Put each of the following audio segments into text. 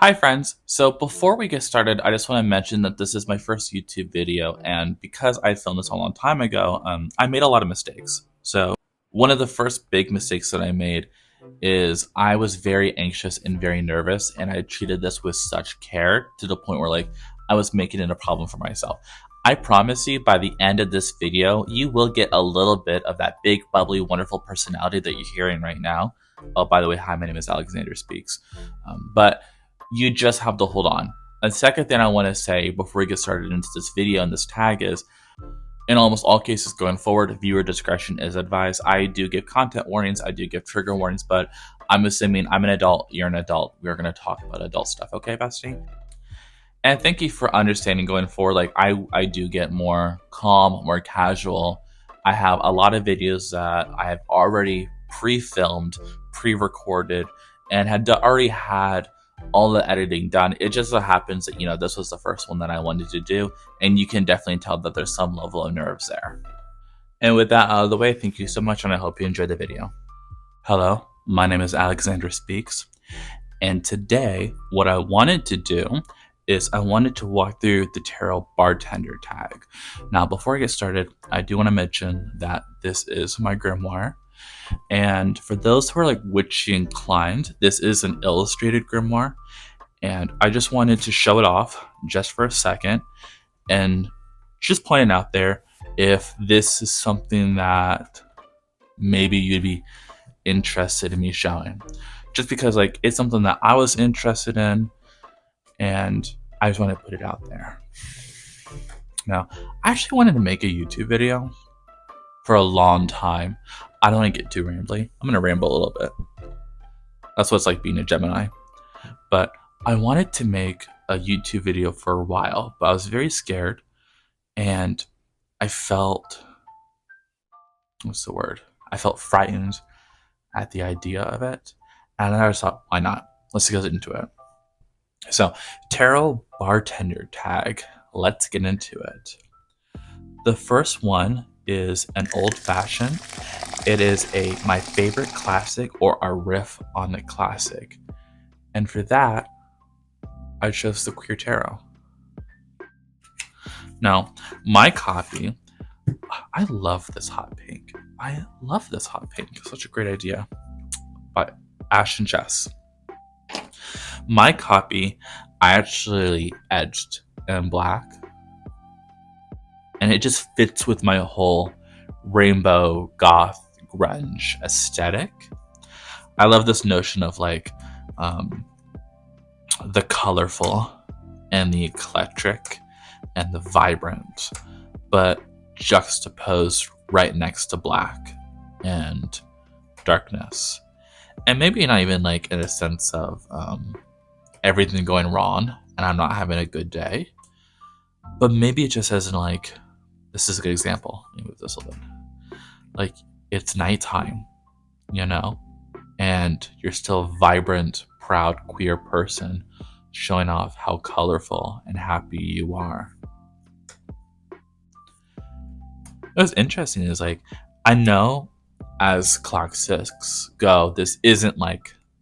Hi friends! So before we get started, I just want to mention that this is my first YouTube video, and because I filmed this a long time ago, I made a lot of mistakes. So one of the first big mistakes that I made is I was very anxious and very nervous, and I treated this with such care to the point where I was making it a problem for myself. I promise you, by the end of this video, you will get a little bit of that big, bubbly, wonderful personality that you're hearing right now. Oh, by the way, hi, my name is Alexander Speaks. But you just have to hold on. A second thing I want to say before we get started into this video and this tag is, in almost all cases going forward, viewer discretion is advised. I do give content warnings, I do give trigger warnings, but I'm assuming I'm an adult, you're an adult. We're going to talk about adult stuff, okay, bestie? And thank you for understanding going forward. I do get more calm, more casual. I have a lot of videos that I have already pre-filmed, pre-recorded, and had already had all the editing done. It just so happens that, this was the first one that I wanted to do, and you can definitely tell that there's some level of nerves there. And with that out of the way, thank you so much, and I hope you enjoyed the video. Hello, my name is Alexander Speaks, and today what I wanted to do is I wanted to walk through the tarot bartender tag. Now, before I get started, I do want to mention that this is my grimoire. And for those who are witchy inclined, this is an illustrated grimoire. And I just wanted to show it off just for a second and just point it out there if this is something that maybe you'd be interested in me showing. Just because it's something that I was interested in, and I just want to put it out there. Now, I actually wanted to make a YouTube video for a long time. I don't want to get too rambly. I'm going to ramble a little bit. That's what it's like being a Gemini. But I wanted to make a YouTube video for a while, but I was very scared, and I felt, what's the word? I felt frightened at the idea of it. And then I just thought, why not? Let's get into it. So, tarot bartender tag. Let's get into it. The first one is an old fashioned. It is my favorite classic, or a riff on the classic. And for that, I chose the Queer Tarot. Now, my copy, I love this hot pink. I love this hot pink. It's such a great idea. By Ash and Jess. My copy, I actually edged in black. And it just fits with my whole rainbow goth grunge aesthetic. I love this notion of the colorful and the eclectic and the vibrant, but juxtaposed right next to black and darkness. And maybe not even in a sense of everything going wrong and I'm not having a good day, but maybe it just as in this is a good example. Let me move this a little bit. It's nighttime, and you're still a vibrant, proud, queer person showing off how colorful and happy you are. What's interesting is I know as classics go, this isn't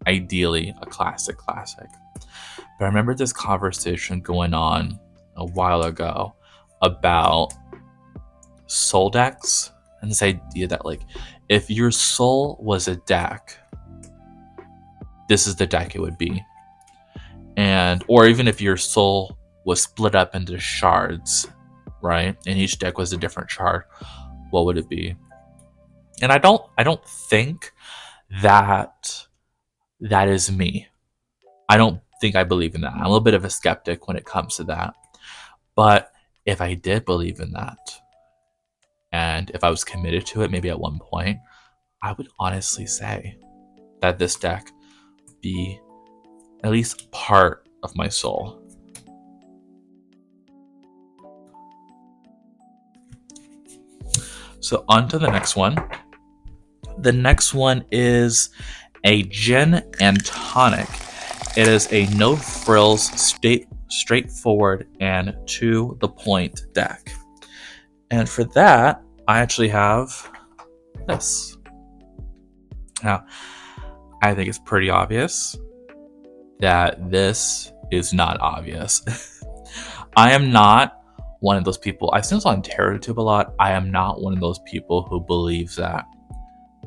ideally a classic, but I remember this conversation going on a while ago about soul decks, and this idea that if your soul was a deck, this is the deck it would be. And or even if your soul was split up into shards, right, and each deck was a different shard, what would it be? And I don't think that is me. I don't think I believe in that. I'm a little bit of a skeptic when it comes to that. But if I did believe in that, and if I was committed to it, maybe at one point, I would honestly say that this deck be at least part of my soul. So on to the next one. The next one is a gin and tonic. It is a no-frills, straightforward, and to the point deck. And for that, I actually have this. Now, I think it's pretty obvious that this is not obvious. I am not one of those people. I've seen this on TerraTube a lot. I am not one of those people who believes that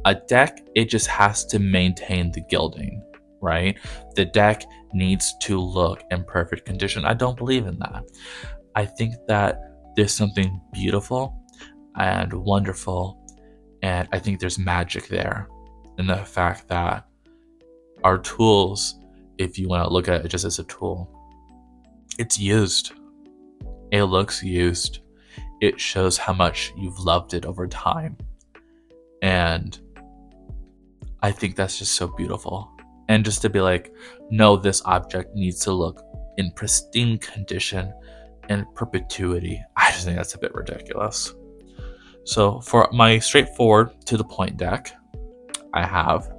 a deck, it just has to maintain the gilding, right? The deck needs to look in perfect condition. I don't believe in that. I think that there's something beautiful and wonderful, and I think there's magic there in the fact that our tools, if you want to look at it just as a tool, it's used. It looks used. It shows how much you've loved it over time. And I think that's just so beautiful. And just to be like, no, this object needs to look in pristine condition and perpetuity. I just think that's a bit ridiculous. So for my straightforward to the point deck, I have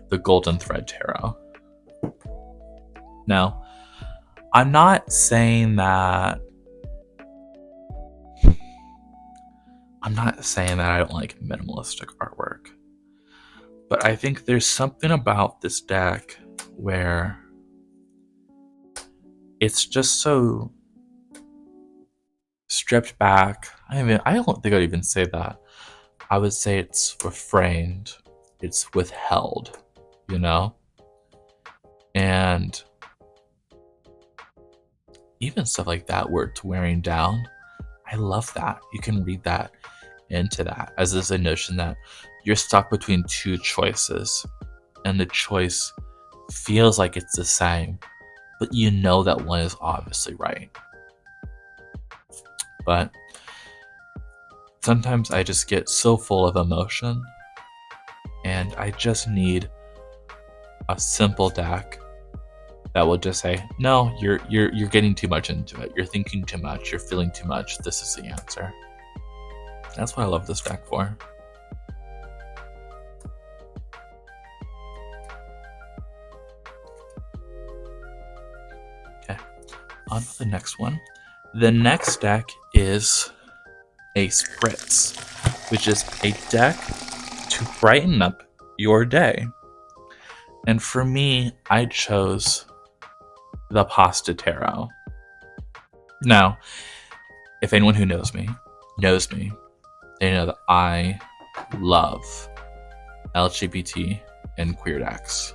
the Golden Thread Tarot. Now, I'm not saying that I don't like minimalistic artwork, but I think there's something about this deck where it's just so stripped back. I don't think I'd even say that. I would say it's refrained, it's withheld, you know? And even stuff like that where it's wearing down, I love that. You can read that into that as there's a notion that you're stuck between two choices and the choice feels like it's the same, but you know that one is obviously right. But sometimes I just get so full of emotion and I just need a simple deck that will just say, no, you're getting too much into it. You're thinking too much. You're feeling too much. This is the answer. That's what I love this deck for. Okay, on to the next one. The next deck is a Spritz, which is a deck to brighten up your day. And for me, I chose the Pasta Tarot. Now, if anyone who knows me, they know that I love LGBT and queer decks.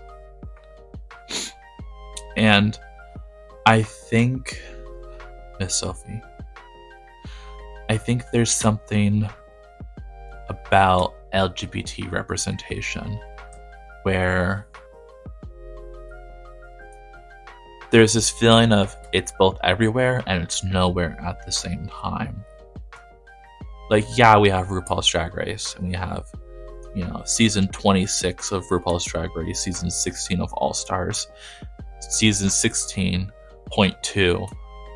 And I think, Miss Sophie, I think there's something about LGBT representation where there's this feeling of it's both everywhere and it's nowhere at the same time. Like, yeah, we have RuPaul's Drag Race, and we have, season 26 of RuPaul's Drag Race, season 16 of All Stars, season 16.2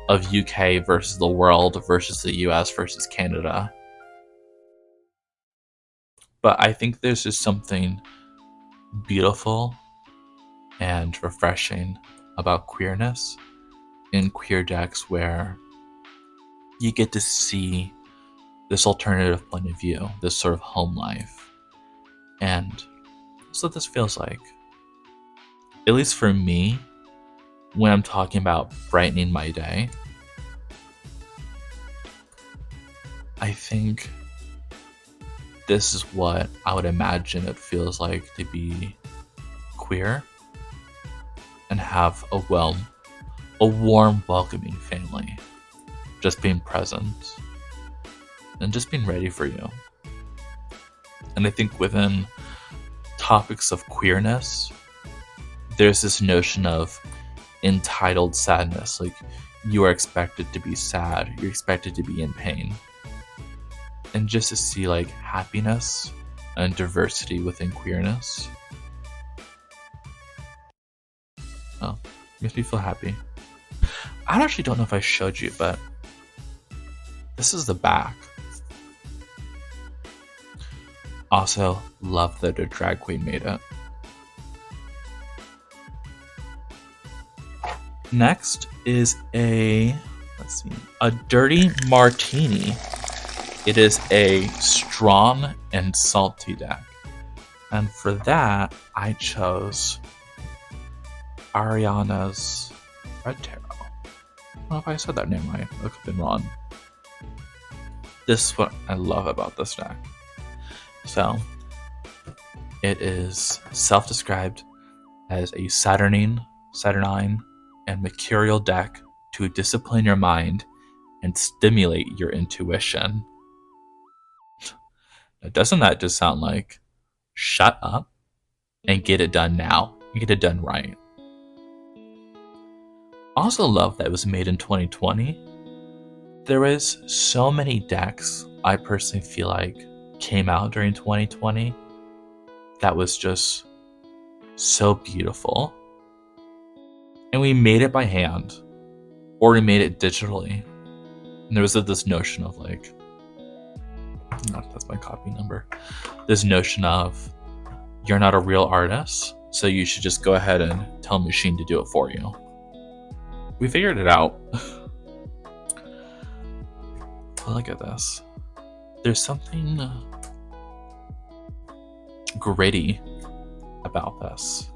of UK versus the world versus the US versus Canada. But I think there's just something beautiful and refreshing about queerness in queer decks where you get to see this alternative point of view, this sort of home life. And that's what this feels like. At least for me, when I'm talking about brightening my day, I think this is what I would imagine it feels like to be queer and have a warm, welcoming family. Just being present and just being ready for you. And I think within topics of queerness, there's this notion of entitled sadness. Like, you are expected to be sad, you're expected to be in pain. And just to see like happiness and diversity within queerness, oh, makes me feel happy. I actually don't know if I showed you, but this is the back. Also, love that a drag queen made it. Next is a dirty martini. It is a strong and salty deck. And for that, I chose Ariana's Red Tarot. I don't know if I said that name right. I could have been wrong. This is what I love about this deck. So, it is self-described as a Saturnine, and mercurial deck to discipline your mind and stimulate your intuition. Now, doesn't that just sound like shut up and get it done now? Get it done right. Also love that it was made in 2020. There was so many decks I personally feel like came out during 2020 that was just so beautiful. And we made it by hand, or we made it digitally. And there was this notion of like, that's my copy number. This notion of you're not a real artist, so you should just go ahead and tell a machine to do it for you. We figured it out. Look at this. There's something gritty about this.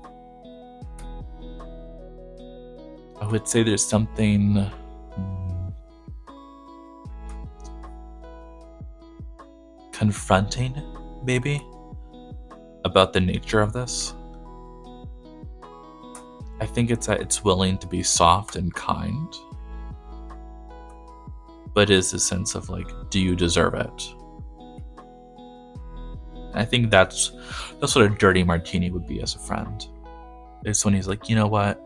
I would say there's something confronting, maybe, about the nature of this. I think it's that it's willing to be soft and kind, but it is a sense of like, do you deserve it? I think that's what a dirty martini would be as a friend. It's when he's like, you know what?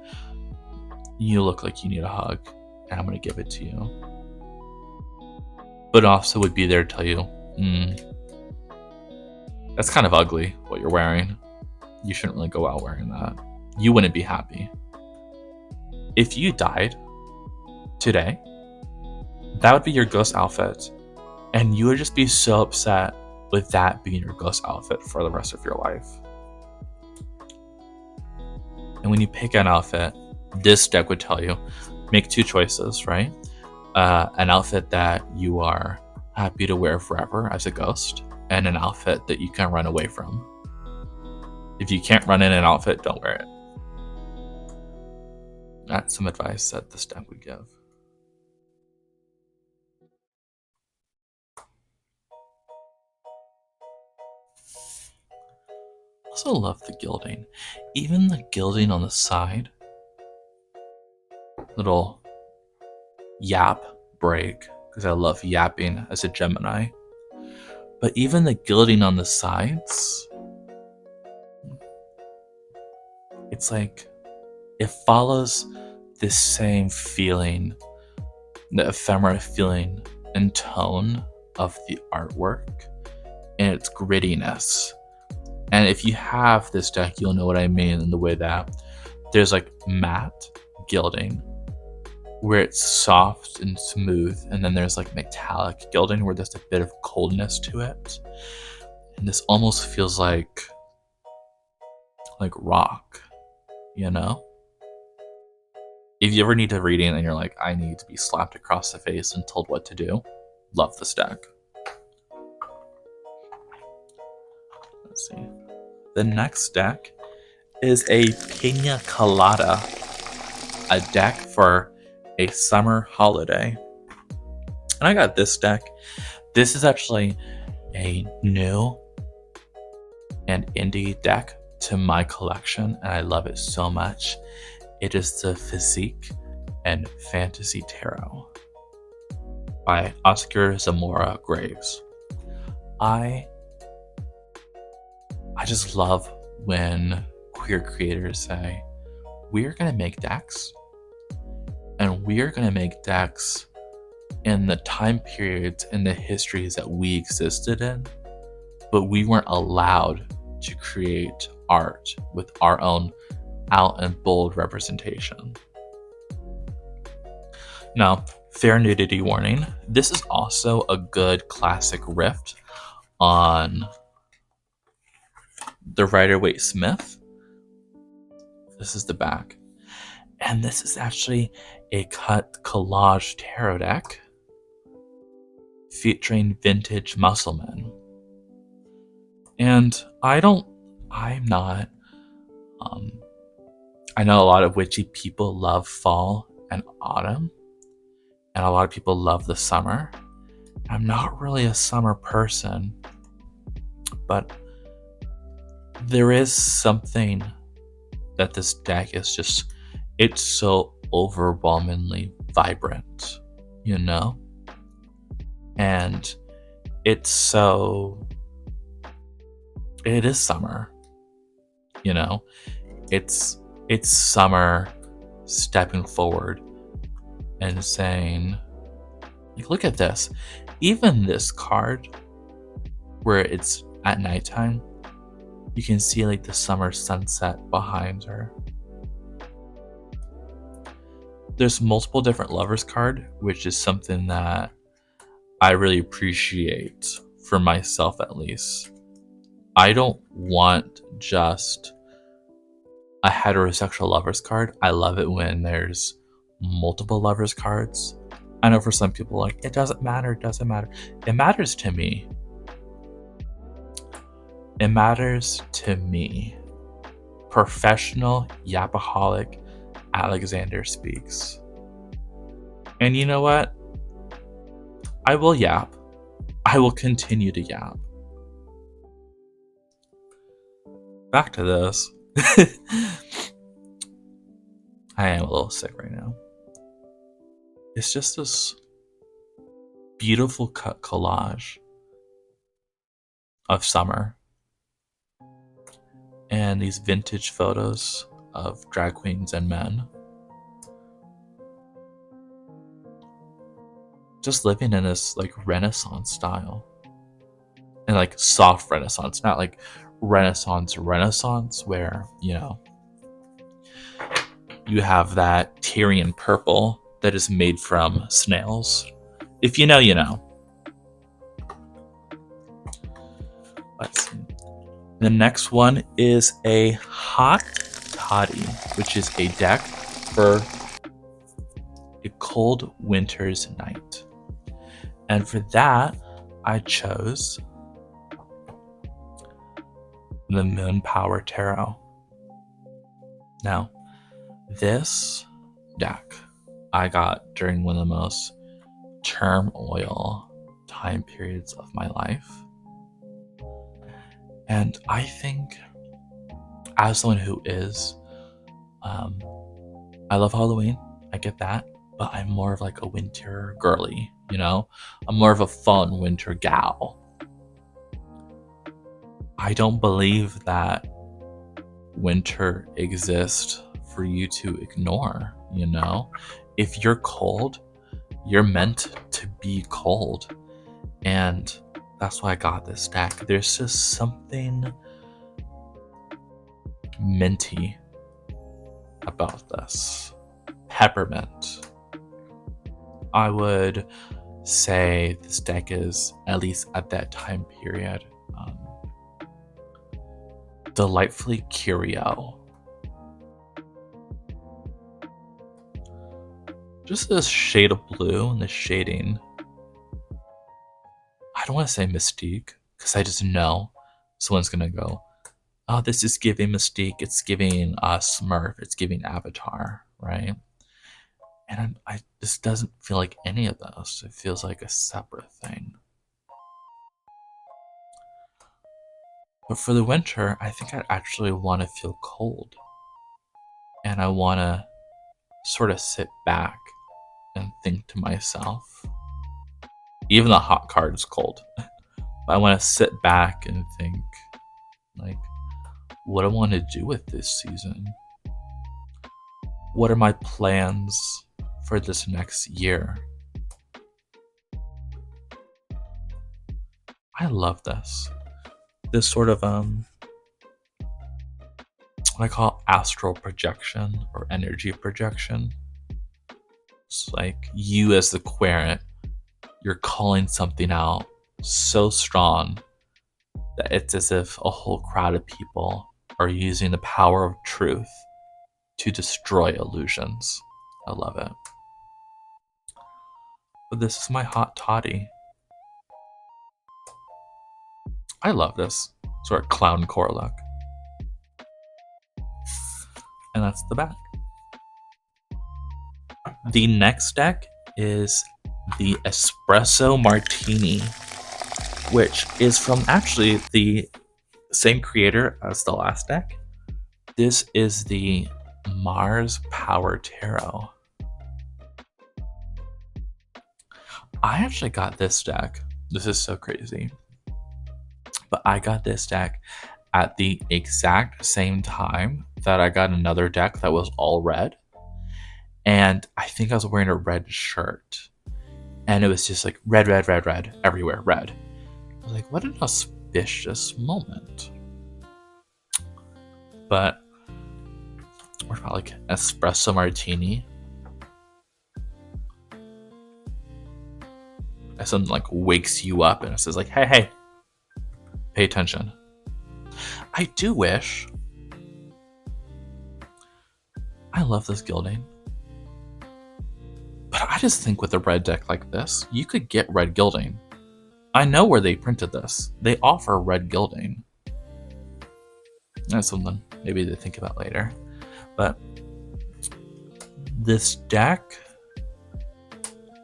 You look like you need a hug, and I'm gonna give it to you. But also would be there to tell you, that's kind of ugly what you're wearing. You shouldn't really go out wearing that. You wouldn't be happy. If you died today, that would be your ghost outfit, and you would just be so upset with that being your ghost outfit for the rest of your life. And when you pick an outfit, this deck would tell you, make two choices, right? An outfit that you are happy to wear forever as a ghost, and an outfit that you can run away from. If you can't run in an outfit, don't wear it. That's some advice that this deck would give. Also love the gilding. Even the gilding on the side. Little yap break, because I love yapping as a Gemini. But even the gilding on the sides, it's like it follows this same feeling, the ephemera feeling and tone of the artwork and its grittiness. And if you have this deck, you'll know what I mean in the way that there's like matte gilding where it's soft and smooth, and then there's like metallic gilding where there's a bit of coldness to it. And this almost feels like rock, you know? If you ever need a reading and you're like, I need to be slapped across the face and told what to do, love this deck. Let's see. The next deck is a Pina Colada, a deck for a summer holiday. And I got this deck. This is actually a new and indie deck to my collection, and I love it so much. It is the Physique and Fantasy Tarot by Oscar Zamora Graves. I just love when queer creators say, we're going to make decks, and we're going to make decks in the time periods and the histories that we existed in, but we weren't allowed to create art with our own out and bold representation. Now, fair nudity warning, this is also a good classic riff on the Rider-Waite Smith. This is the back. And this is actually a cut collage tarot deck featuring vintage musclemen. And I'm not I know a lot of witchy people love fall and autumn, and a lot of people love the summer. I'm not really a summer person, but there is something that this deck is just, it's so overwhelmingly vibrant, you know? And it's so, it is summer, you know? It's summer stepping forward and saying, like, look at this. Even this card, where it's at nighttime, you can see like the summer sunset behind her. There's multiple different lovers card, which is something that I really appreciate for myself, at least. I don't want just a heterosexual lovers card. I love it when there's multiple lovers cards. I know for some people, like, it doesn't matter, it doesn't matter. It matters to me. It matters to me. Professional yapaholic Alexander speaks. And you know what? I will yap. I will continue to yap. Back to this. I am a little sick right now. It's just this beautiful cut collage of summer and these vintage photos of drag queens and men just living in this like Renaissance style, and like soft Renaissance, not like Renaissance where, you know, you have that Tyrian purple that is made from snails. If you know, you know. Let's see. The next one is a hot toddy, which is a deck for a cold winter's night. And for that, I chose the Moon Power Tarot. Now, this deck I got during one of the most turmoil time periods of my life. And I think, as someone who is, I love Halloween, I get that, but I'm more of like a winter girly, you know? I'm more of a fun winter gal. I don't believe that winter exists for you to ignore, you know? If you're cold, you're meant to be cold. And that's why I got this deck. There's just something minty about this. Peppermint. I would say this deck is, at least at that time period, delightfully curio. Just this shade of blue and the shading. I don't want to say Mystique, because I just know someone's gonna go, oh, this is giving Mystique, it's giving Smurf, it's giving Avatar, right? And I this doesn't feel like any of those. It feels like a separate thing. But for the winter, I think I actually want to feel cold. And I want to sort of sit back and think to myself. Even the hot card is cold. But I want to sit back and think, like, what do I want to do with this season? What are my plans for this next year? I love this. This sort of what I call astral projection or energy projection. It's like you as the querent, you're calling something out so strong that it's as if a whole crowd of people are using the power of truth to destroy illusions. I love it. But this is my hot toddy. I love this sort of clown core look. And that's the back. The next deck is the Espresso Martini, which is from actually the same creator as the last deck. This is the Mars Power Tarot. I actually got this deck. This is so crazy. But I got this deck at the exact same time that I got another deck that was all red. And I think I was wearing a red shirt. And it was just like red, red, red, red, everywhere, red. I was like, what an auspicious moment. But what about like Espresso Martini? As something like wakes you up and it says like, hey, hey, pay attention. I do wish. I love this gilding. But I just think with a red deck like this, you could get red gilding. I know where they printed this. They offer red gilding. That's something maybe to think about later. But this deck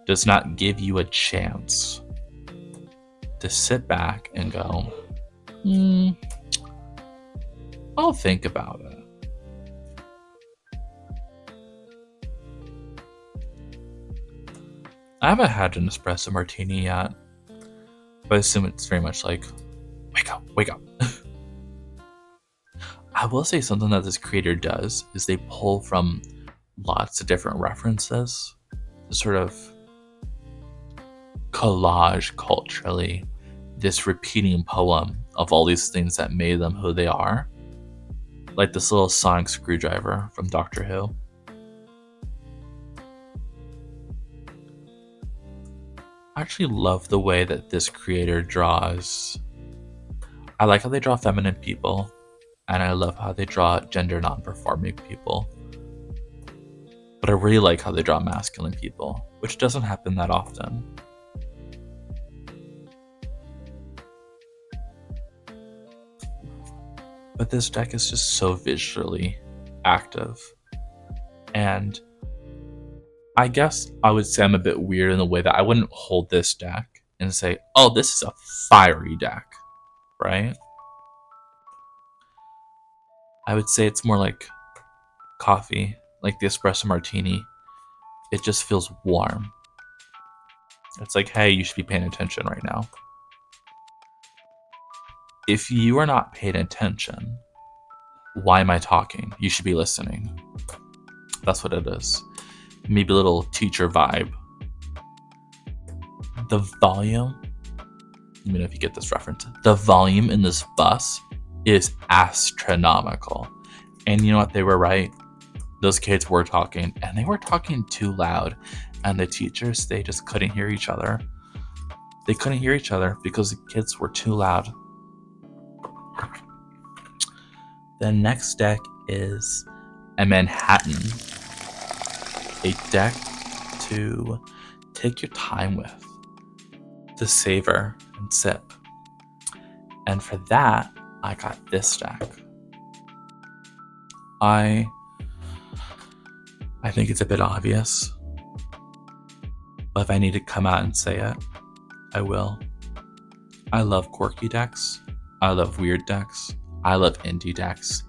does not give you a chance to sit back and go, I'll think about it. I haven't had an espresso martini yet, but I assume it's very much like, wake up, wake up. I will say something that this creator does is they pull from lots of different references to sort of collage culturally this repeating poem of all these things that made them who they are. Like this little sonic screwdriver from Doctor Who. I actually love the way that this creator draws. I like how they draw feminine people, and I love how they draw gender non-performing people. But I really like how they draw masculine people, which doesn't happen that often. But this deck is just so visually active. And I guess I would say I'm a bit weird in the way that I wouldn't hold this deck and say, oh, this is a fiery deck, right? I would say it's more like coffee, like the espresso martini. It just feels warm. It's like, hey, you should be paying attention right now. If you are not paying attention, why am I talking? You should be listening. That's what it is. Maybe a little teacher vibe. The volume, let me know if you get this reference. The volume in this bus is astronomical. And you know what? They were right. Those kids were talking, and they were talking too loud. And the teachers, they just couldn't hear each other. They couldn't hear each other because the kids were too loud. The next deck is a Manhattan. A deck to take your time with, to savor and sip. And for that, I got this deck. I think it's a bit obvious, but if I need to come out and say it, I will. I love quirky decks. I love weird decks. I love indie decks.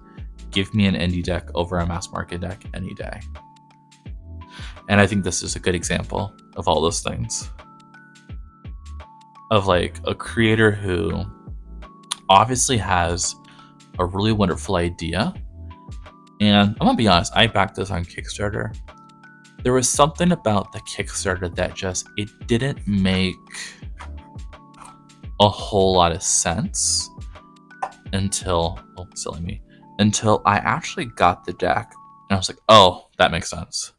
Give me an indie deck over a mass market deck any day. And I think this is a good example of all those things. Of like a creator who obviously has a really wonderful idea. And I'm gonna be honest, I backed this on Kickstarter. There was something about the Kickstarter that just, it didn't make a whole lot of sense until I actually got the deck. And I was like, oh, that makes sense.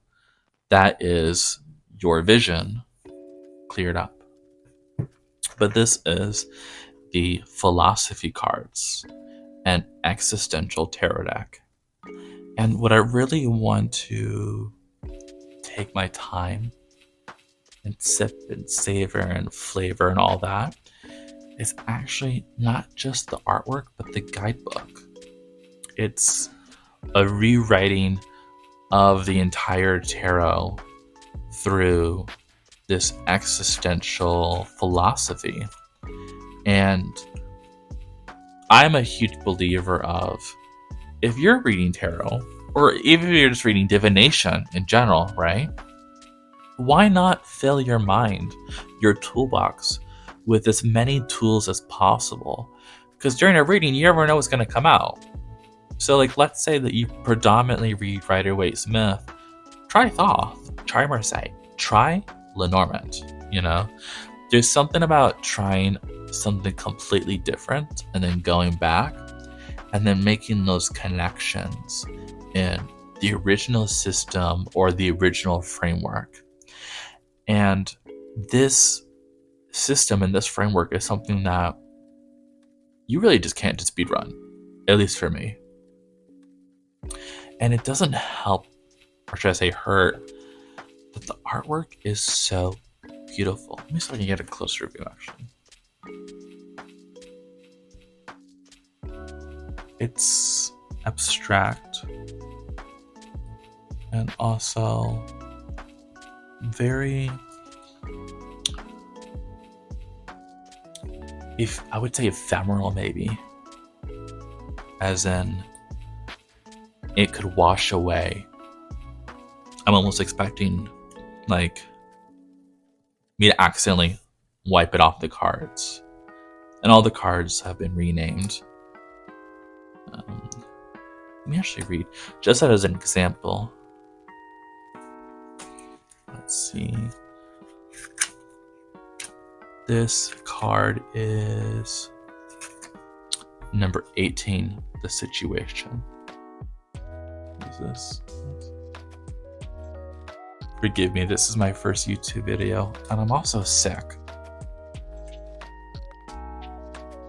That is your vision cleared up. But this is the philosophy cards and existential tarot deck. And what I really want to take my time and sip and savor and flavor and all that is actually not just the artwork, but the guidebook. It's a rewriting of the entire tarot through this existential philosophy. And I'm a huge believer of, if you're reading tarot, or even if you're just reading divination in general, right? Why not fill your mind, your toolbox, with as many tools as possible? Because during a reading, you never know what's going to come out. So, like, let's say that you predominantly read Rider-Waite-Smith. Try Thoth, try Marseille, try Lenormand, you know? There's something about trying something completely different and then going back and then making those connections in the original system or the original framework. And this system and this framework is something that you really just can't just speedrun, at least for me. And it doesn't help, or should I say hurt, that the artwork is so beautiful. Let me see if I can get a closer view, actually. It's abstract and also very, I would say ephemeral, maybe, as in it could wash away. I'm almost expecting like me to accidentally wipe it off the cards, and all the cards have been renamed. Let me actually read, just as an example. Let's see. This card is number 18, the situation. What is this? Forgive me, this is my first YouTube video, and I'm also sick.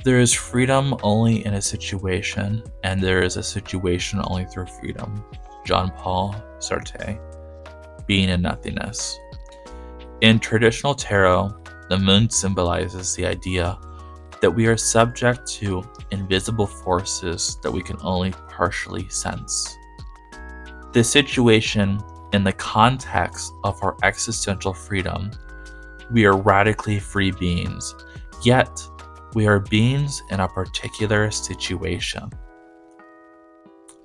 There is freedom only in a situation, and there is a situation only through freedom. Jean-Paul Sartre, Being in Nothingness. In traditional tarot, the moon symbolizes the idea that we are subject to invisible forces that we can only partially sense. The situation in the context of our existential freedom, we are radically free beings, yet we are beings in a particular situation.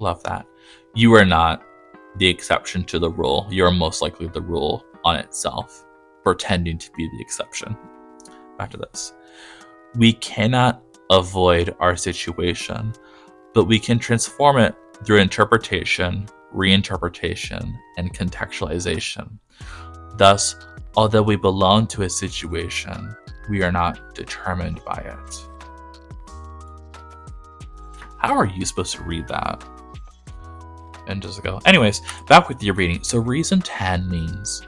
Love that. You are not the exception to the rule. You are most likely the rule on itself, pretending to be the exception. Back to this. We cannot avoid our situation, but we can transform it through interpretation, reinterpretation, and contextualization. Thus, although we belong to a situation, we are not determined by it. How are you supposed to read that? And just go. Anyways, back with your reading. So reason 10 means,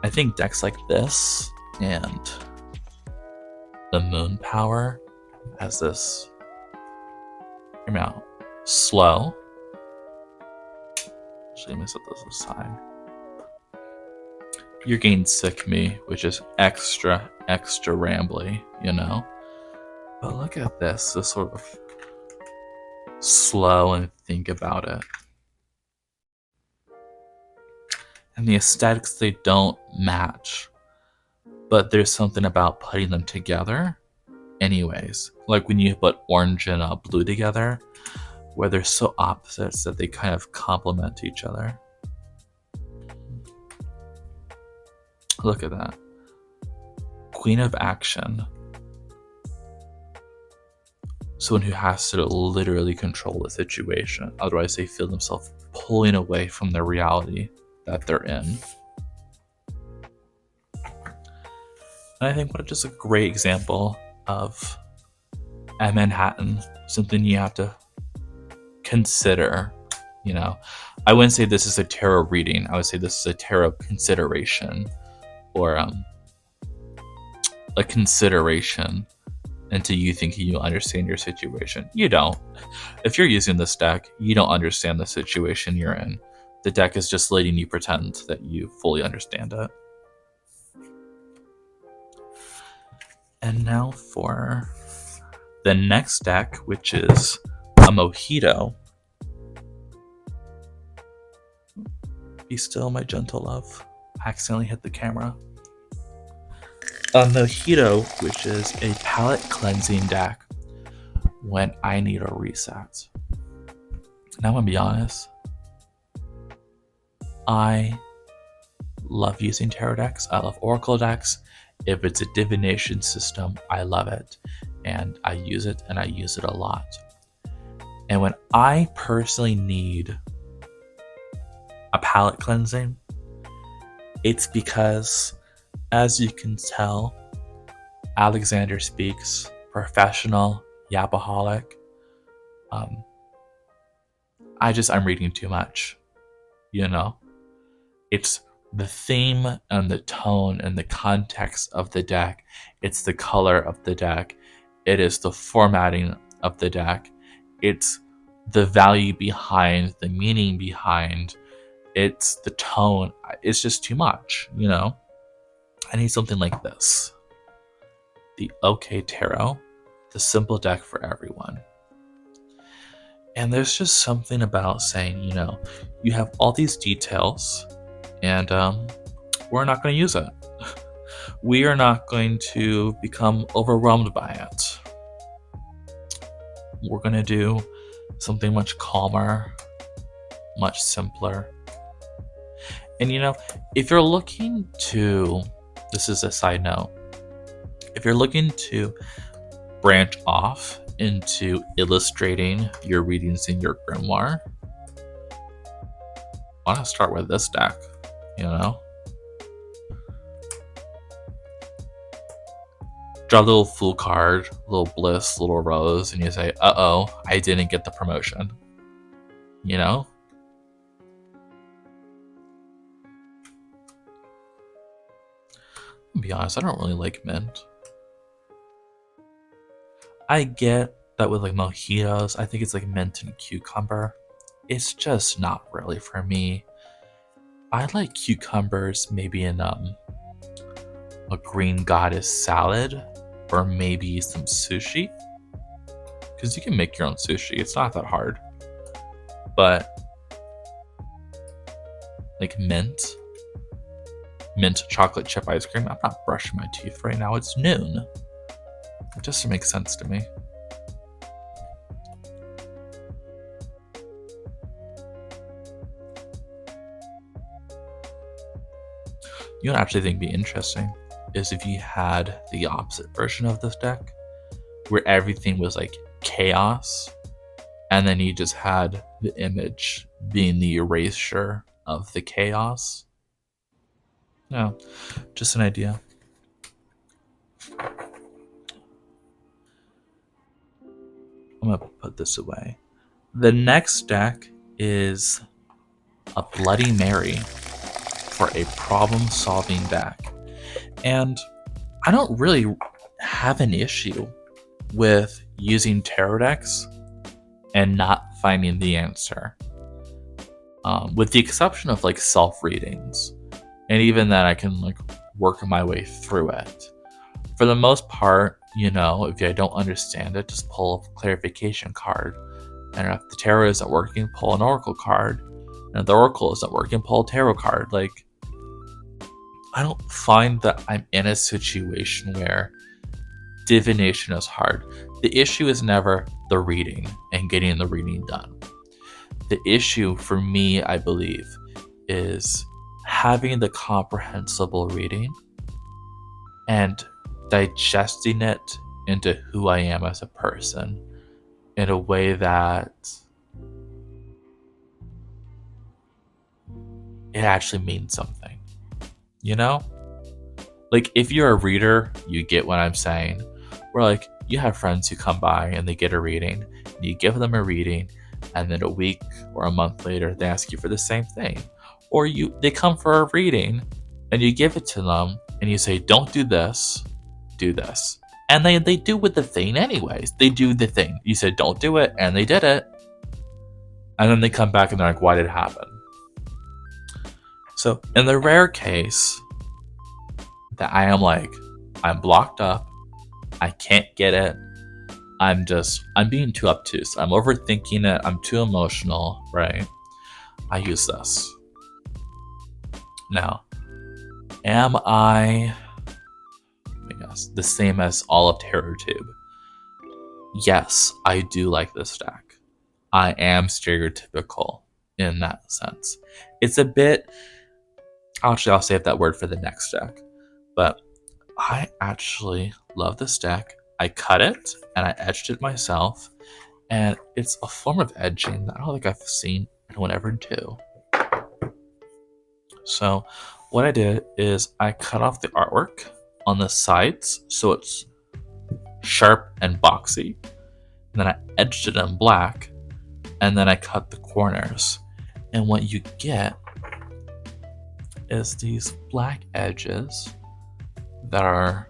I think decks like this and the moon power has this, hear me out, slow. Actually, let me set this aside. You're getting sick of me, which is extra rambly, you know? But look at this sort of slow and think about it. And the aesthetics, they don't match. But there's something about putting them together anyways. Like when you put orange and blue together, where they're so opposites that they kind of complement each other. Look at that. Queen of Action. Someone who has to literally control the situation. Otherwise, they feel themselves pulling away from the reality that they're in. And I think what just a great example of a Manhattan, something you have to consider, you know. I wouldn't say this is a tarot reading. I would say this is a tarot consideration, or a consideration into you thinking you understand your situation. You don't. If you're using this deck, you don't understand the situation you're in. The deck is just letting you pretend that you fully understand it. And now for the next deck, which is a Mojito. Be still, my gentle love. I accidentally hit the camera. A Mojito, which is a palate cleansing deck when I need a reset. Now I'm gonna be honest. I love using tarot decks. I love oracle decks. If it's a divination system, I love it. And I use it, and I use it a lot. And when I personally need a palate cleansing, it's because, as you can tell, Alexander Speaks, professional, yapaholic. I'm reading too much, you know? It's the theme and the tone and the context of the deck. It's the color of the deck. It is the formatting of the deck. It's the value behind, the meaning behind. It's the tone. It's just too much, you know? I need something like this. The OK Tarot, the simple deck for everyone. And there's just something about saying, you know, you have all these details, and we're not going to use it. We are not going to become overwhelmed by it. We're going to do something much calmer, much simpler. And you know, if you're looking to, this is a side note, if you're looking to branch off into illustrating your readings in your grimoire, why not start with this deck, you know? Draw a little Fool card, little Bliss, little Rose, and you say, uh-oh, I didn't get the promotion. You know? To be honest, I don't really like mint. I get that with like mojitos, I think it's like mint and cucumber. It's just not really for me. I like cucumbers maybe in a green goddess salad, or maybe some sushi. Because you can make your own sushi, it's not that hard. But like mint chocolate chip ice cream, I'm not brushing my teeth right now, it's noon. It just makes sense to me. You know what I actually think would be interesting is if you had the opposite version of this deck, where everything was like chaos, and then you just had the image being the erasure of the chaos. No, just an idea. I'm gonna put this away. The next deck is a Bloody Mary for a problem-solving deck. And I don't really have an issue with using tarot decks and not finding the answer. With the exception of like self-readings. And even then I can like work my way through it. For the most part, you know, if I don't understand it, just pull a clarification card. And if the tarot isn't working, pull an oracle card. And if the oracle isn't working, pull a tarot card. Like, I don't find that I'm in a situation where divination is hard. The issue is never the reading and getting the reading done. The issue for me, I believe, is having the comprehensible reading and digesting it into who I am as a person in a way that it actually means something. You know? Like, if you're a reader, you get what I'm saying. Where, like, you have friends who come by and they get a reading, and you give them a reading, and then a week or a month later, they ask you for the same thing. Or they come for a reading, and you give it to them, and you say, don't do this, do this. And they do with the thing anyways. They do the thing. You said, don't do it, and they did it. And then they come back and they're like, why did it happen? So, in the rare case that I am like, I'm blocked up, I can't get it, I'm being too obtuse. I'm overthinking it. I'm too emotional, right? I use this. Now, am I guess, the same as Olive Terror Tube? Yes, I do like this stack. I am stereotypical in that sense. It's a bit. Actually, I'll save that word for the next stack. But I actually love this stack. I cut it and I edged it myself. And it's a form of edging that I don't think I've seen anyone ever do. So what I did is I cut off the artwork on the sides so it's sharp and boxy. And then I edged it in black. And then I cut the corners. And what you get is these black edges that are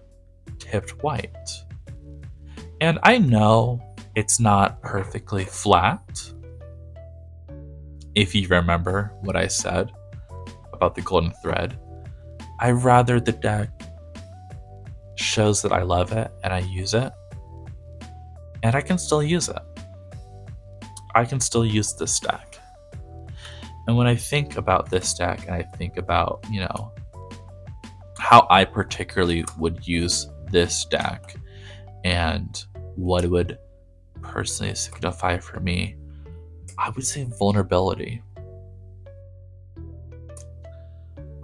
tipped white. And I know it's not perfectly flat. If you remember what I said about the golden thread, I rather the deck shows that I love it and I use it. And I can still use it. I can still use this stack. And when I think about this stack and I think about, how I particularly would use this stack and what it would personally signify for me, I would say vulnerability.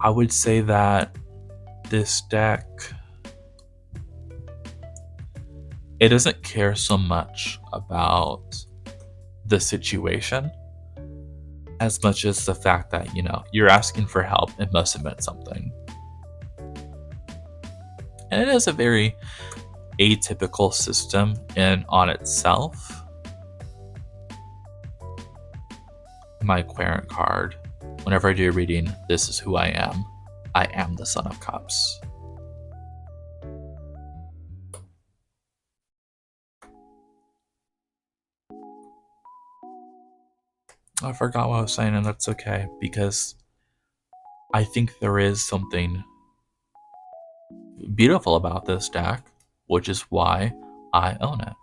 I would say that this deck, it doesn't care so much about the situation as much as the fact that, you're asking for help and must admit something. And it is a very atypical system in on itself. My querent card, whenever I do a reading, this is who I am. I am the Son of Cups. I forgot what I was saying, and that's okay, because I think there is something beautiful about this deck, which is why I own it.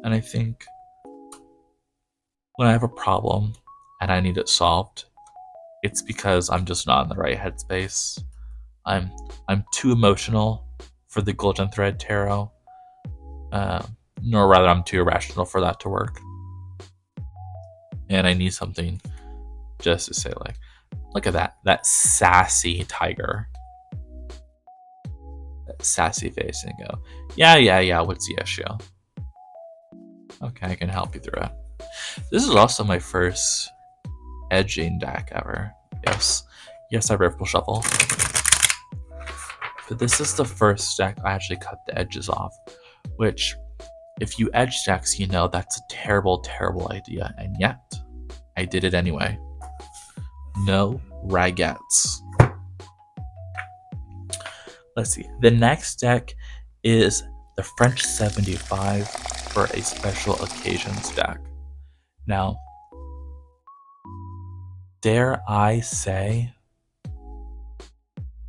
And I think when I have a problem and I need it solved, it's because I'm just not in the right headspace. I'm too emotional for the Golden Thread Tarot, nor rather I'm too irrational for that to work. And I need something just to say, like, look at that sassy tiger. That sassy face, and go, yeah, what's the issue? Okay, I can help you through it. This is also my first edging deck ever. Yes, I Ripple Shuffle. But this is the first deck I actually cut the edges off, which, if you edge decks, that's a terrible, terrible idea, and yet I did it anyway. No ragettes. Let's see. The next deck is the French 75 for a special occasions deck. Now, dare I say,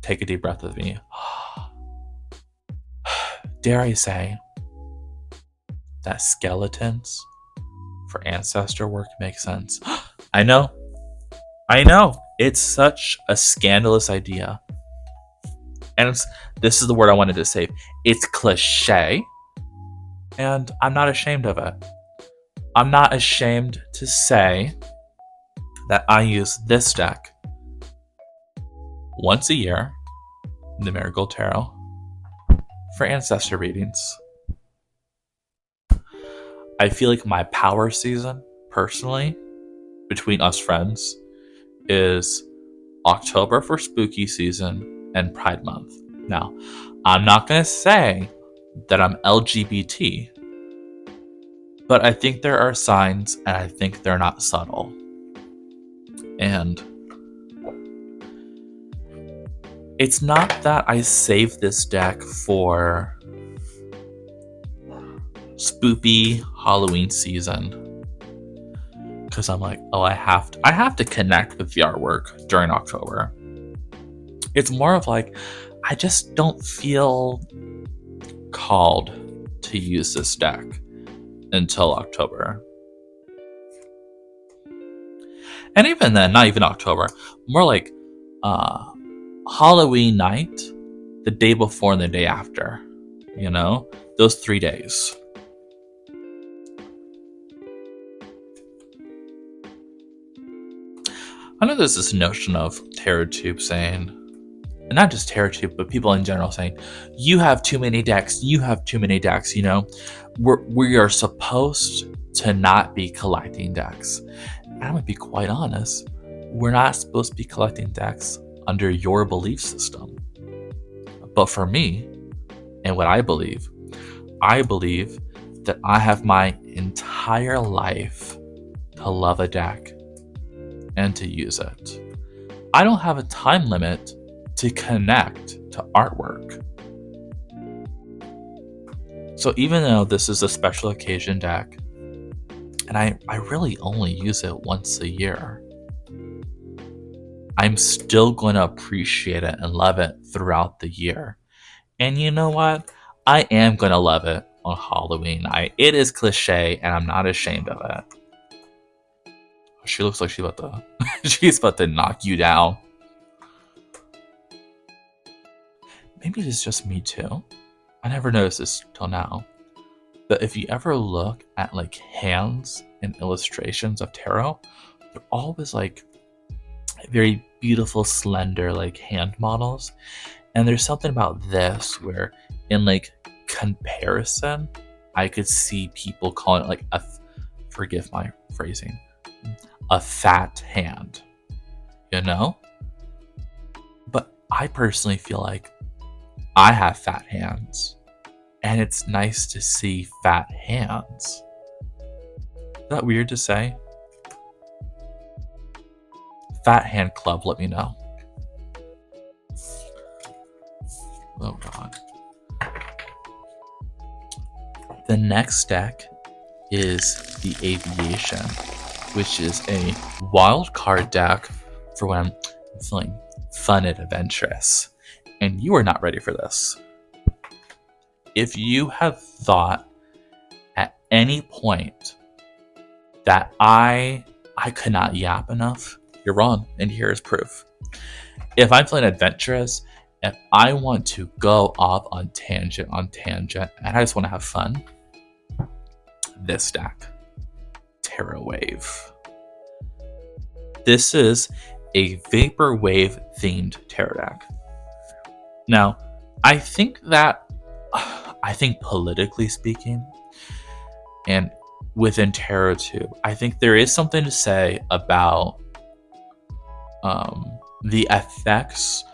take a deep breath with me. Dare I say that skeletons for ancestor work makes sense? I know. It's such a scandalous idea. And this is the word I wanted to say. It's cliche. And I'm not ashamed of it. I'm not ashamed to say that I use this deck once a year in the Marigold Tarot for ancestor readings. I feel like my power season, personally, between us friends, is October for spooky season and Pride Month. Now, I'm not going to say that I'm LGBT, but I think there are signs, and I think they're not subtle. And it's not that I saved this deck for spoopy Halloween season, because I'm like, I have to connect with the artwork during October. It's more of like, I just don't feel called to to use this deck until October. And even then, not even October, more like Halloween night, the day before and the day after. You know, those 3 days. I know there's this notion of TerraTube saying, and not just TerraTube, but people in general saying, you have too many decks, you have too many decks, you know? We are supposed to not be collecting decks. And I'm going to be quite honest, we're not supposed to be collecting decks under your belief system. But for me, and what I believe that I have my entire life to love a deck and to use it. I don't have a time limit to connect to artwork. So even though this is a special occasion deck, and I really only use it once a year, I'm still going to appreciate it and love it throughout the year. And you know what? I am going to love it on Halloween night. It is cliche, and I'm not ashamed of it. She looks like she's about to knock you down. Maybe it's just me too. I never noticed this till now. But if you ever look at like hands and illustrations of tarot, they're always like very beautiful, slender, like hand models. And there's something about this where in like comparison, I could see people calling it like forgive my phrasing, a fat hand, you know? But I personally feel like I have fat hands, and it's nice to see fat hands. Is that weird to say? Fat hand club, let me know. Oh god. The next deck is the Aviation, which is a wildcard deck for when I'm feeling fun and adventurous. And you are not ready for this. If you have thought at any point that I could not yap enough, you're wrong, and here is proof. If I'm feeling adventurous, if I want to go off on tangent, and I just want to have fun, this deck, Terra Wave. This is a Vaporwave themed tarot deck. Now, I think politically speaking, and within TerraTube, I think there is something to say about the effects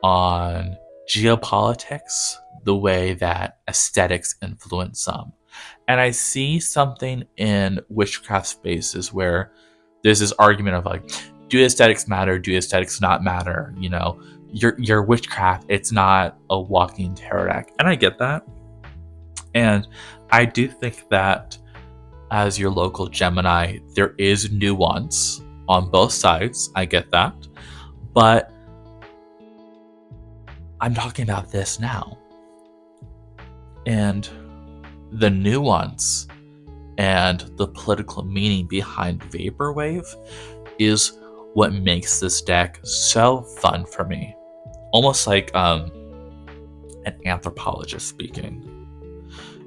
on geopolitics, the way that aesthetics influence some. And I see something in witchcraft spaces where there's this argument of like, do aesthetics matter? Do aesthetics not matter? You know, your witchcraft, it's not a walking tarot deck. And I get that. And I do think that as your local Gemini, there is nuance on both sides. I get that. But I'm talking about this now. And the nuance and the political meaning behind Vaporwave is what makes this deck so fun for me. Almost like an anthropologist speaking.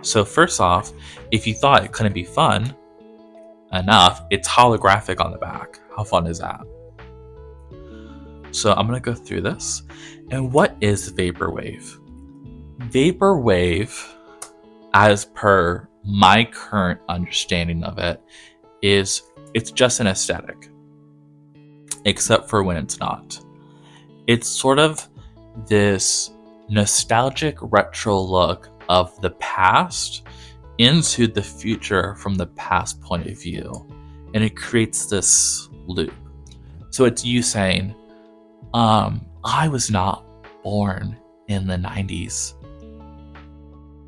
So first off, if you thought it couldn't be fun enough, it's holographic on the back. How fun is that? So I'm going to go through this. And what is Vaporwave? Vaporwave, as per my current understanding of it, is it's just an aesthetic. Except for when it's not. It's sort of this nostalgic retro look of the past into the future from the past point of view. And it creates this loop. So it's you saying, I was not born in the 90s.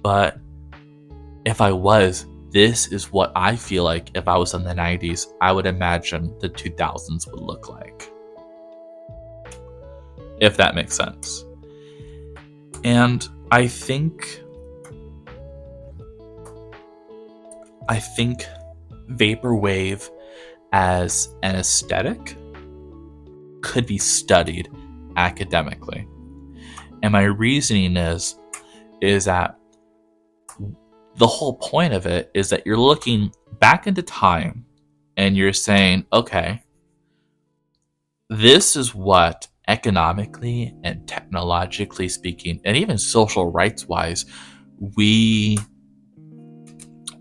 But if I was, this is what I feel like if I was in the 90s, I would imagine the 2000s would look like. If that makes sense. And I think I think vaporwave as an aesthetic could be studied academically. And my reasoning is that the whole point of it is that you're looking back into time and you're saying, okay, this is what economically and technologically speaking, and even social rights wise, we,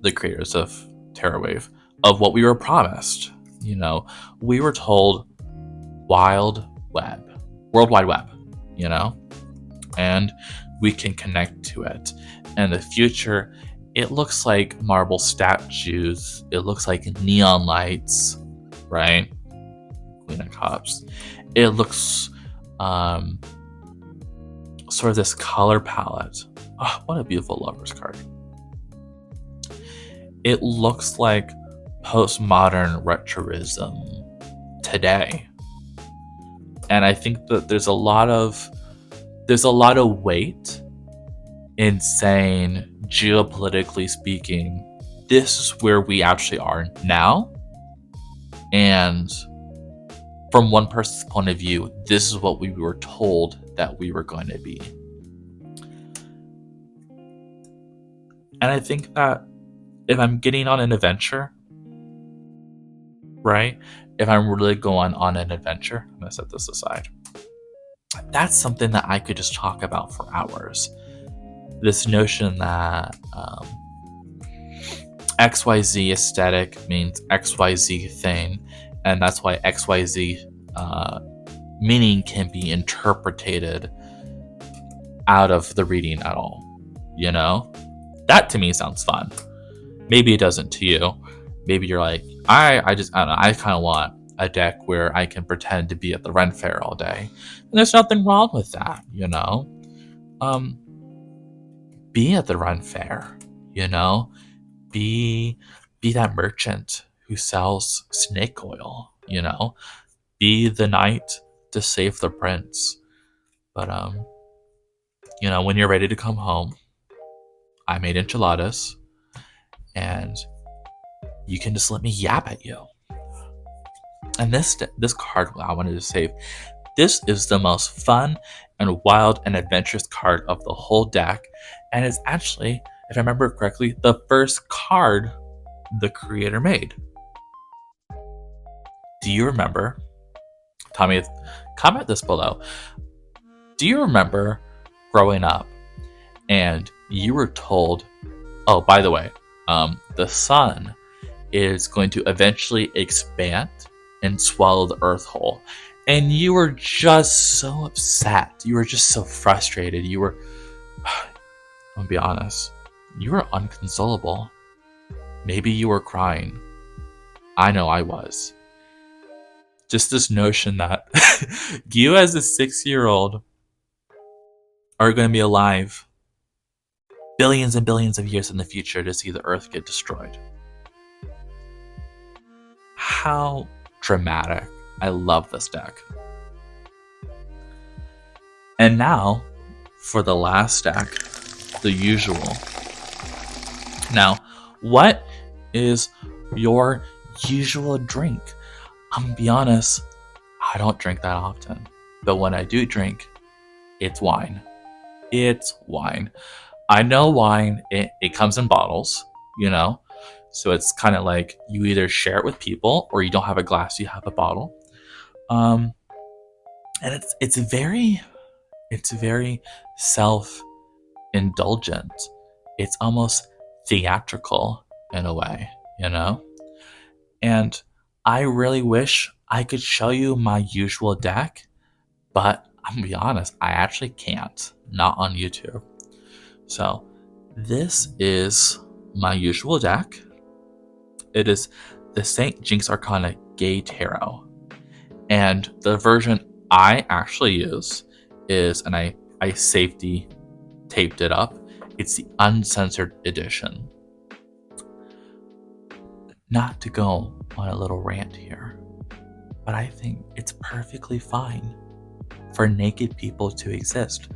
the creators of TerraWave, of what we were promised. You know, we were told World Wide Web, you know, and we can connect to it. And the future, it looks like marble statues. It looks like neon lights, right? Queen of Cups. It looks sort of this color palette. Oh, what a beautiful lover's card. It looks like postmodern retroism today. And I think that there's a lot of weight in saying, geopolitically speaking, this is where we actually are now. And from one person's point of view, this is what we were told that we were going to be. And I think that if I'm getting on an adventure, right? If I'm really going on an adventure, I'm going to set this aside. That's something that I could just talk about for hours. This notion that XYZ aesthetic means XYZ thing, and that's why XYZ meaning can be interpreted out of the reading at all. You know? That to me sounds fun. Maybe it doesn't to you. Maybe you're like, I don't know, I kind of want a deck where I can pretend to be at the Ren Fair all day. And there's nothing wrong with that, you know? Be at the Ren Fair, you know? Be that merchant who sells snake oil, you know? Be the knight to save the prince. But, you know, when you're ready to come home, I made enchiladas, and you can just let me yap at you. And this card I wanted to save, this is the most fun and wild and adventurous card of the whole deck. And it's actually, if I remember correctly, the first card the creator made. Do you remember? Tell me, comment this below. Do you remember growing up and you were told, oh, by the way, the sun is going to eventually expand and swallow the earth whole, and you were just so upset, you were just so frustrated, you were, I'm gonna be honest, you were inconsolable. Maybe you were crying. I know I was. Just this notion that you as a 6-year-old are going to be alive billions and billions of years in the future to see the earth get destroyed. How dramatic. I love this deck. And now, for the last deck, the usual. Now, what is your usual drink? I'm gonna be honest, I don't drink that often. But when I do drink, it's wine. It's wine. I know wine, it comes in bottles, you know? So it's kind of like you either share it with people or you don't have a glass, you have a bottle. And it's very self-indulgent. It's almost theatrical in a way, you know? And I really wish I could show you my usual deck, but I'm gonna be honest, I actually can't. Not on YouTube. So this is my usual deck. It is the St. Jinx Arcana Gay Tarot. And the version I actually use is, and I safety taped it up, it's the uncensored edition. Not to go on a little rant here, but I think it's perfectly fine for naked people to exist.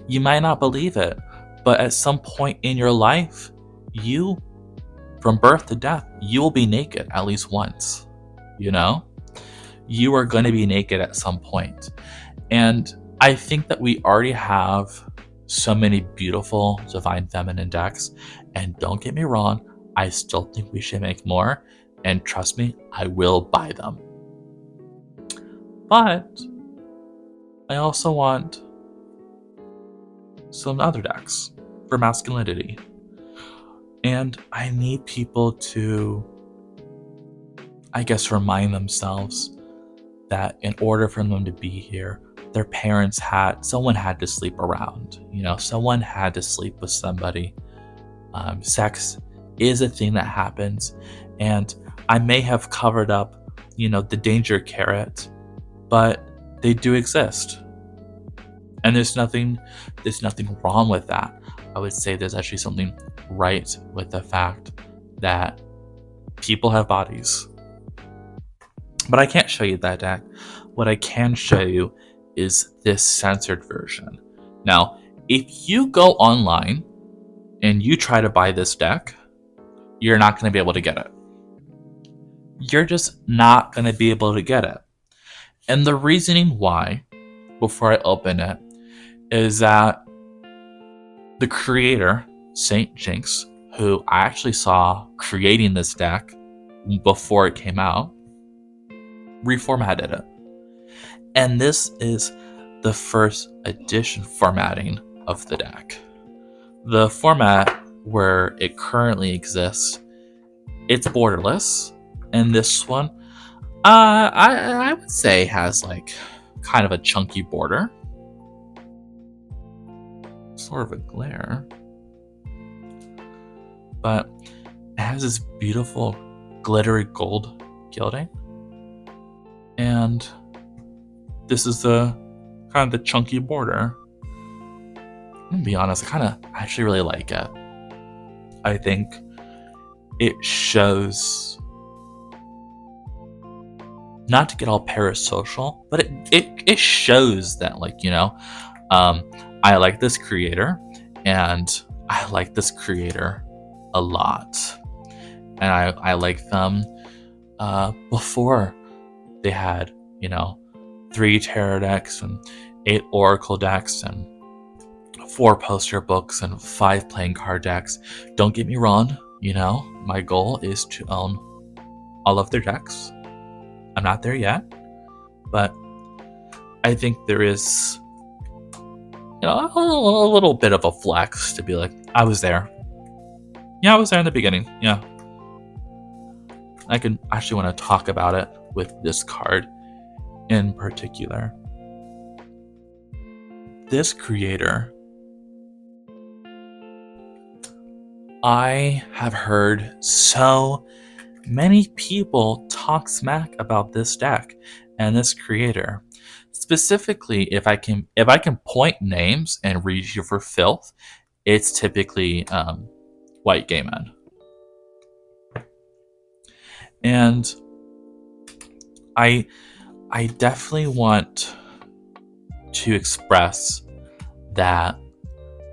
You might not believe it, but at some point in your life, you from birth to death, you will be naked at least once. You are going to be naked at some point. And I think that we already have so many beautiful divine feminine decks. And don't get me wrong, I still think we should make more. And trust me, I will buy them. But I also want some other decks for masculinity. And I need people to, I guess, remind themselves that in order for them to be here, their parents someone had to sleep around. Someone had to sleep with somebody. Sex is a thing that happens. And I may have covered up, the danger carrot, but they do exist. And there's nothing wrong with that. I would say there's actually something right with the fact that people have bodies. But I can't show you that deck. What I can show you is this censored version. Now, if you go online and you try to buy this deck, you're not going to be able to get it. You're just not going to be able to get it. And the reasoning why, before I open it, is that the creator, Saint Jinx, who I actually saw creating this deck before it came out, reformatted it. And this is the first edition formatting of the deck. The format where it currently exists, it's borderless, and this one, I would say has like kind of a chunky border. Sort of a glare. But it has this beautiful glittery gold gilding. And this is the kind of the chunky border. I'm gonna be honest, I actually really like it. I think it shows, not to get all parasocial, but it shows that, I like this creator, and I like this creator a lot. And I like them before they had, 3 tarot decks and 8 oracle decks and 4 poster books and 5 playing card decks. Don't get me wrong, my goal is to own all of their decks. I'm not there yet, but I think there is, a little bit of a flex to be like, I was there. Yeah, I was there in the beginning. Yeah. I can actually want to talk about it with this card in particular. This creator, I have heard so many people talk smack about this deck and this creator. Specifically, if I can point names and read you for filth, it's typically white gay men. And I definitely want to express that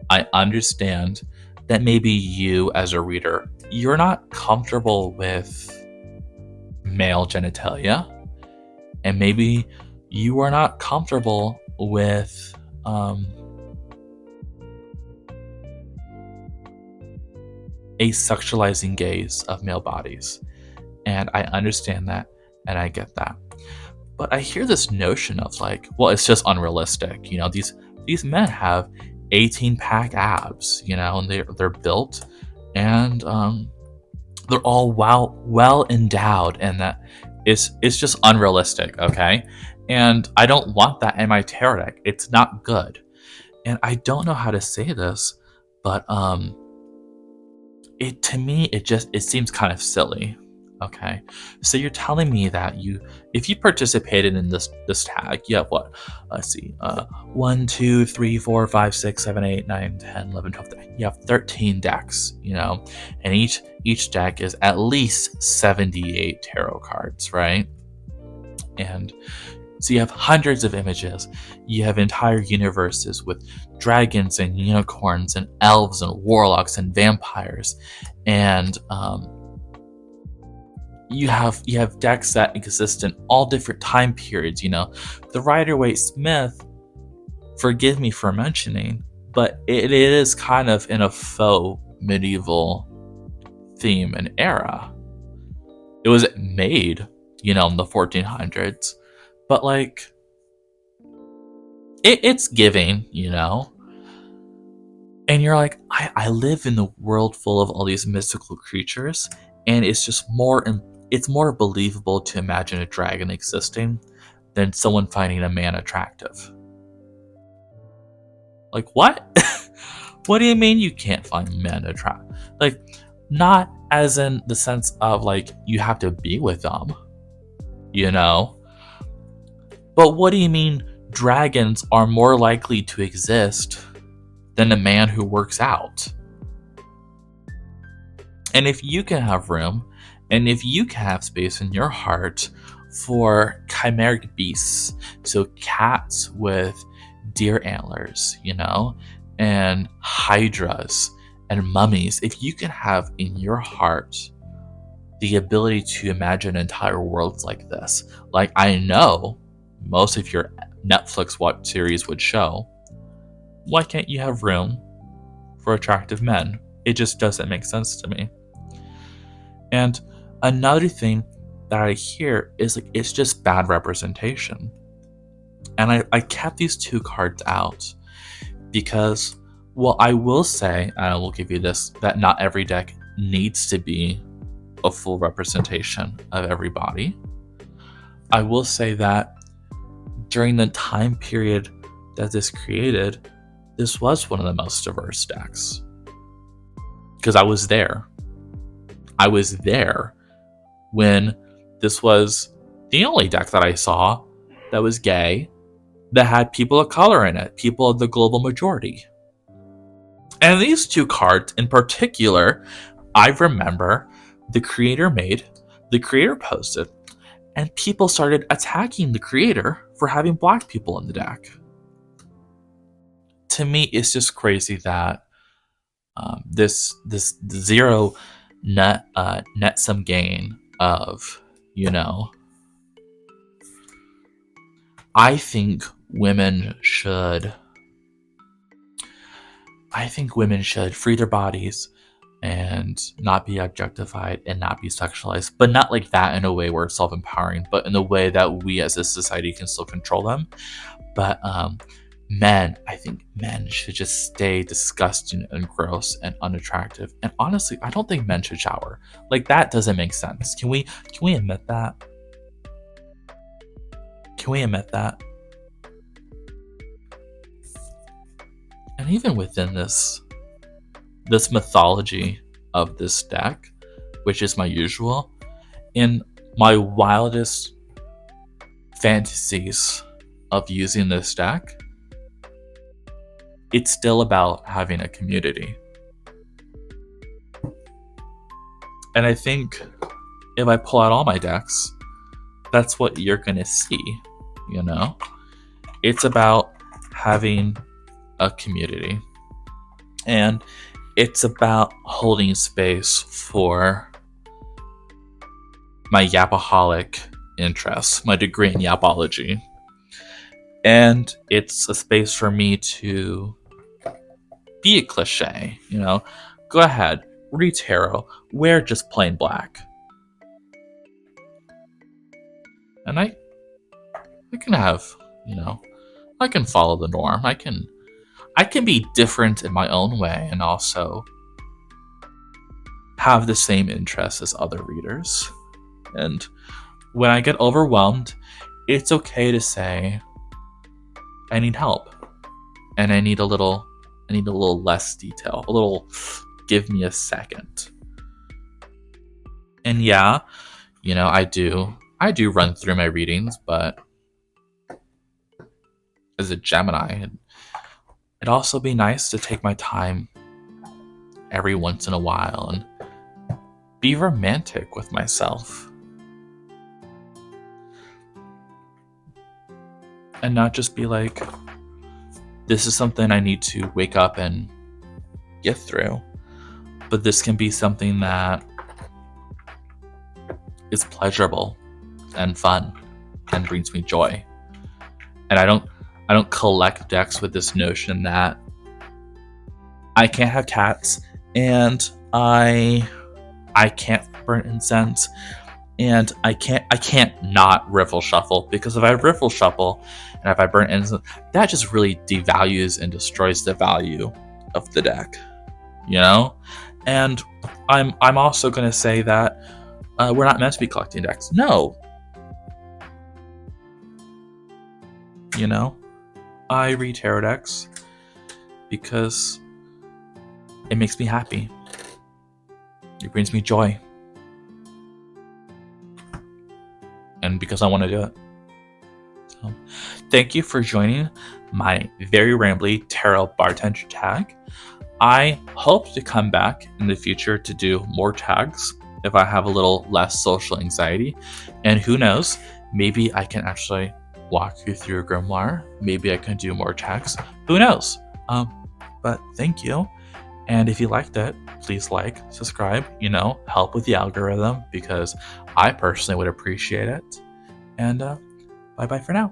I understand that maybe you as a reader, you're not comfortable with male genitalia, and maybe you are not comfortable with a sexualizing gaze of male bodies. And I understand that, and I get that. But I hear this notion of it's just unrealistic. These men have 18-pack abs, and they're built, and they're all well endowed, and that it's just unrealistic, okay? And I don't want that in my tarot deck. It's not good. And I don't know how to say this, but to me it seems kind of silly. Okay, so you're telling me that if you participated in this tag, you have what? Let's see, 1, 2, 3, 4, 5, 6, 7, 8, 9, 10, 11, 12. You have 13 decks, and each deck is at least 78 tarot cards, right? And so you have hundreds of images. You have entire universes with dragons and unicorns and elves and warlocks and vampires, and you have decks that exist in all different time periods. The Rider-Waite-Smith, forgive me for mentioning, but it is kind of in a faux medieval theme and era. It was made, in the 1400s, but like it's giving, and you're like, I live in the world full of all these mystical creatures, and it's more believable to imagine a dragon existing than someone finding a man attractive. Like, what? What do you mean you can't find men attractive? Like, not as in the sense of like you have to be with them, But what do you mean dragons are more likely to exist than a man who works out? And if you can have room, and if you can have space in your heart for chimeric beasts, so cats with deer antlers, and hydras and mummies, if you can have in your heart the ability to imagine entire worlds like this, like I know most of your Netflix watch series would show, why can't you have room for attractive men? It just doesn't make sense to me. And another thing that I hear is like it's just bad representation. And I kept these two cards out because, well, I will say, and I will give you this, that not every deck needs to be a full representation of everybody. I will say that during the time period that this created, this was one of the most diverse decks. Because I was there. I was there when this was the only deck that I saw that was gay, that had people of color in it, people of the global majority. And these two cards in particular, I remember the creator posted, and people started attacking the creator for having black people in the deck. To me, it's just crazy that this zero net sum gain of, I think women should free their bodies and not be objectified and not be sexualized, but not like that in a way where it's self-empowering, but in the way that we as a society can still control them. But I think men should just stay disgusting and gross and unattractive. And honestly, I don't think men should shower. Like, that doesn't make sense. Can we admit that? Can we admit that? And even within this mythology of this deck, which is my usual, in my wildest fantasies of using this deck, it's still about having a community. And I think if I pull out all my decks, that's what you're gonna see, It's about having a community. And it's about holding space for my yapaholic interests, my degree in yapology. And it's a space for me to be a cliche, Go ahead, read tarot, wear just plain black. And I can have, I can follow the norm. I can be different in my own way and also have the same interests as other readers. And when I get overwhelmed, it's okay to say, I need help. And I need a little less detail. A little, give me a second. And yeah, I do run through my readings, but as a Gemini, it'd also be nice to take my time every once in a while and be romantic with myself. And not just be like, this is something I need to wake up and get through. But this can be something that is pleasurable and fun and brings me joy. And I don't collect decks with this notion that I can't have cats and I can't burn incense and I can't not riffle shuffle, because if I riffle shuffle and if I burn incense, that just really devalues and destroys the value of the deck, you know? And I'm also gonna say that we're not meant to be collecting decks. No. You know? I read tarot decks because it makes me happy. It brings me joy. And because I want to do it. So, thank you for joining my very rambly tarot bartender tag. I hope to come back in the future to do more tags if I have a little less social anxiety. And who knows, maybe I can actually walk you through a grimoire. Maybe I can do more tags. Who knows? But thank you. And if you liked it, please like, subscribe, help with the algorithm, because I personally would appreciate it. And bye-bye for now.